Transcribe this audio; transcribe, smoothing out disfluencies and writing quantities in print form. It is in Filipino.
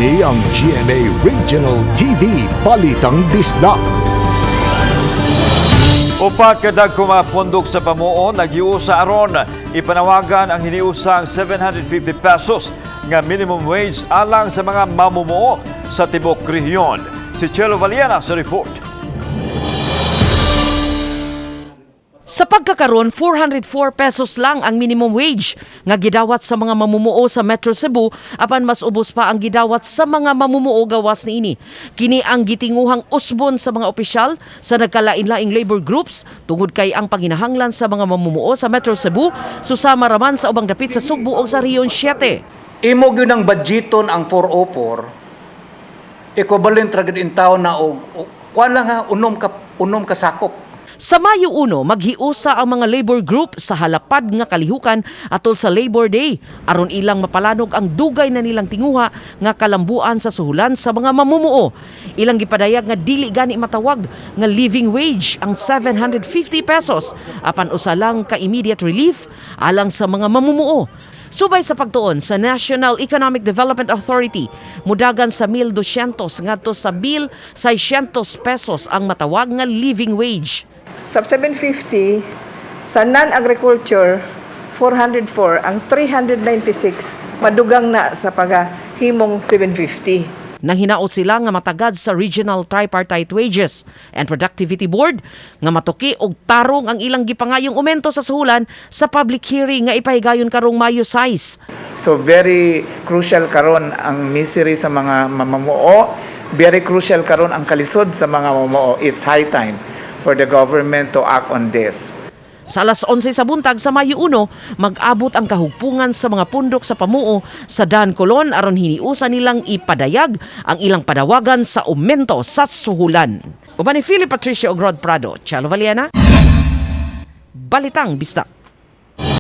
Kini ang GMA Regional TV Balitang Disdak. Upat kadag kumapundok sa pamuo, naghiusa aron ipanawagan ang hiniusang 750 pesos nga minimum wage alang sa mga mamumuo sa tibok rehiyon. Si Chelo Valiana sa report. Sa pagkakaroon, 404 pesos lang ang minimum wage nga gidawat sa mga mamumuo sa Metro Cebu apan mas ubos pa ang gidawat sa mga mamumuo gawas niini. Kini ang gitinguhang usbon sa mga opisyal sa nagkalain-laing labor groups tungod kay ang panginahanglan sa mga mamumuo sa Metro Cebu susama raman sa ubang dapit sa Sugbo ug sa Riyon 7. Imo gyud ang budgeton ang 404 equivalent ra gid in taon na og kuan lang ha unom ka sakop. Sa Mayo 1, maghiusa ang mga labor group sa halapad nga kalihukan atol sa Labor Day aron ilang mapalanog ang dugay na nilang tinguha nga kalambuan sa suhulan sa mga mamumuo. Ilang gipadayag nga dili gani matawag nga living wage ang 750 pesos apan usa lang ka immediate relief alang sa mga mamumuo. Subay sa pagtuon sa National Economic Development Authority, mudagan sa 1,200 ngadto sa 1,600 pesos ang matawag nga living wage. Sa 750, sa non-agriculture, 404, ang 396, madugang na sa paghimong 750. Nang hinaot sila nga matagad sa Regional Tripartite Wages and Productivity Board nga matuki og tarong ang ilang gipangayong aumento sa suhulan sa public hearing nga ipahigayon karong Mayo 6. So very crucial karon ang misery sa mga mamumuo, very crucial karon ang kalisod sa mga mamumuo. It's high time for the government to act on this. Sa alas 11 sa buntag sa Mayo 1, mag-abot ang kahugpungan sa mga pundok sa pamuo sa Dan Colon aron hiniusa nilang ipadayag ang ilang padawagan sa aumento sa suhulan. Uban ni Philip Patricio og Rod Prado, Chelo Valiana, Balitang Bisdak.